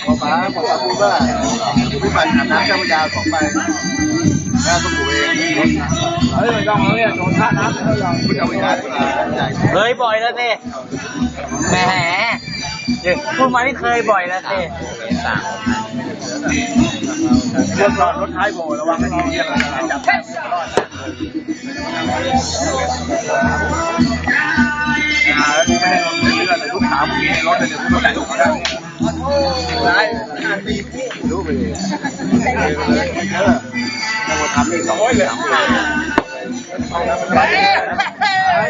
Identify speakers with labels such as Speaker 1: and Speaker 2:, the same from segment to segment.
Speaker 1: ขอฟ้าขอฟ้าพูดว่าพี่ปั่นอาบน้ำเจ้าพระยา2 ใบน้าต้องอยู่เองเฮ้ยไม่ต้องเลยโดนท่าน้ำเจ้าพระยา
Speaker 2: เคยบ่อยแล้วสิแหมพูดมาที่เคยบ่อยแล้วสิ
Speaker 1: รถจอดรถท้ายโบระวังให้ดีๆจับแล้วนี่ไม่ได้ลงเรือเลยลูกสาวมีในรถเลยเดี๋ยวคุณแต่งเขาได้ร้ายรู้ไปเลยเยอะเราทำได้200เลย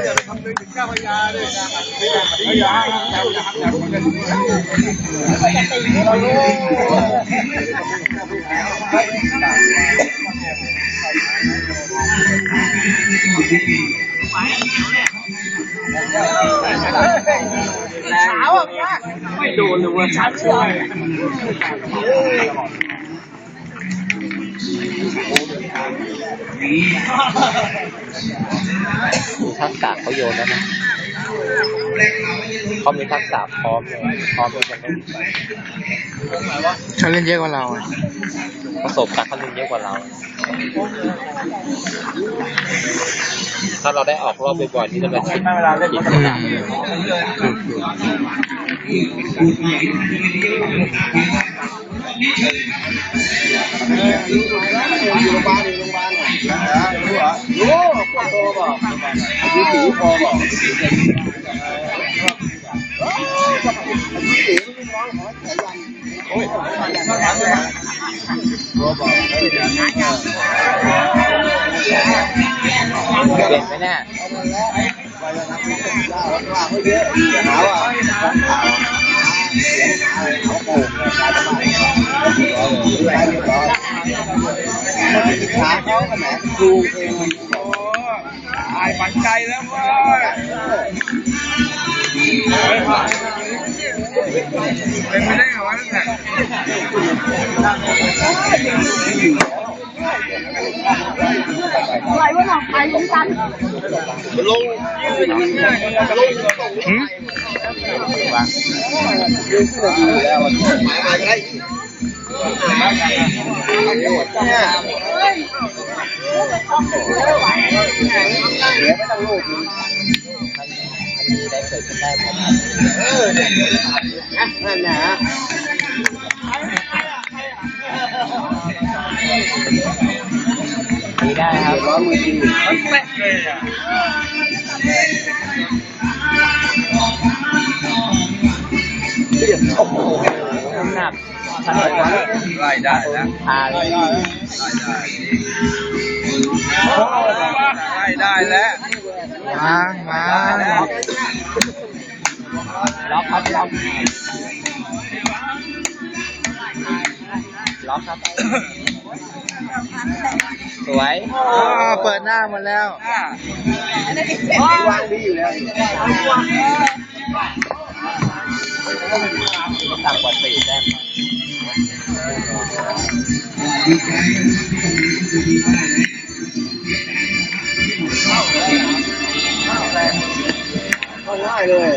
Speaker 1: เดี๋ยวไปทำถึงเจ้าพระยาด้วยนะพระยาเช้าอ่ะไม่โดนเลยว่าชัดเลย
Speaker 2: ทักษะเขาโยนแล้วนะเขามีทักษะพร้อมเลยพร้อมเลย
Speaker 3: เขาเล่นเยอะกว่าเรา
Speaker 2: ประสบการณ์เขาเล่นเยอะกว่าเราถ้าเราได้ออกรอบบ่อยๆนี่จะเป็นสิ่งที่
Speaker 1: อยู่โรงพยาบาลรู้เหรอรู้พอบอกอยู่สีพอบอกโอ้ยพอบอก
Speaker 2: เปลี่ยนไหมเนี่ย
Speaker 1: หาว่าเขาโกงช้าเขาขนาดครูเองตายฝันใจแล้วเว้ยเป็นไม่ได้เหรอวะเนี่ย
Speaker 4: อะไรวะหนองไผ่ยังกัน
Speaker 1: ลงวางยืนขึ้นดีแล้วหมายอะไรเนี่ยเดี๋ยวไม่ต้องลูก
Speaker 2: ได้เกิดขึ้นได้หมด
Speaker 1: นั่นนะ
Speaker 2: ดีได้ครับ
Speaker 1: ร้อนมือดีแป๊ะเลยโอ้โห
Speaker 2: หนัก
Speaker 1: ไล่ได้แล้ว
Speaker 2: พาเลย
Speaker 1: ไล่ได้แล้ว
Speaker 3: มา
Speaker 2: ล็อกครับล็อกครับสวย
Speaker 3: เปิดหน้าหมดแล้ว
Speaker 1: วางดีอยู่แล้ว
Speaker 2: ต่ำกว่า4 แต้ม
Speaker 1: ง่ายเลย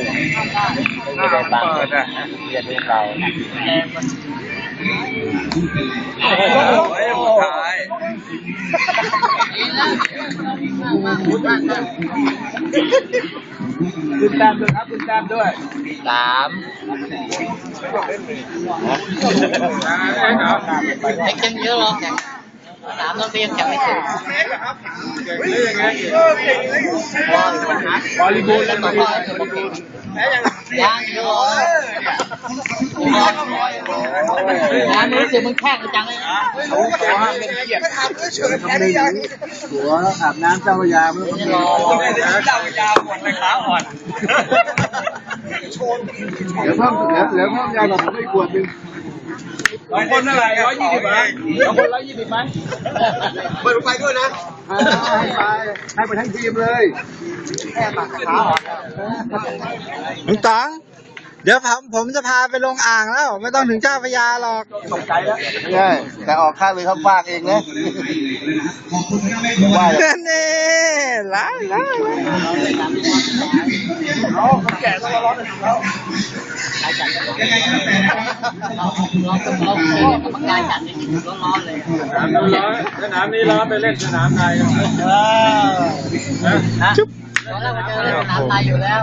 Speaker 2: ไม่ได้ตังค์เรียนรู้เรา
Speaker 1: โอ้ยสุดท้ายขึ้นแต้มด้วยครับขึ้นแต้มด้วย
Speaker 2: 3เล็กยังเยอะหรอ3ต้องเรียนจะไม่ถึง
Speaker 1: บริบูรณ์แล้วบริบูรณ์
Speaker 2: ยังอยู่งานนี้สิมันแข่งจังเลย
Speaker 1: หัวอาบน้ำเจ้าพระยาเมื่อกี้รอเจ้าพระยาหมดเลยขาอ่อนเดี๋ยวเพิ่มยากับผมไม่ควรดึง2 คนเท่าไหร่120ไหม2 คน120ไหมเปิดไปด้วยนะให้ไปทั้งทีมเลยแค่ขาอ่อน
Speaker 3: ลุงต๋องเดี๋ยวผมจะพาไปลงอ่างแล้วไม่ต้องถึงเจ้าพระยาหรอก
Speaker 1: ตกใจแล้วใช่แต่ออกค่าเลยครับฝากเองนะว่า
Speaker 3: นี่ล้า
Speaker 1: แก่ต้องร้อนแล้ว ยังไงก็แล้วแต่นะครับ
Speaker 2: เรากรรมการจัดในที่ร้อนๆเลย
Speaker 4: สนามนี้ร้อนไปเล่นสนามใน
Speaker 2: ตอนแรกมันเจอสนามไทยอยู่แล้ว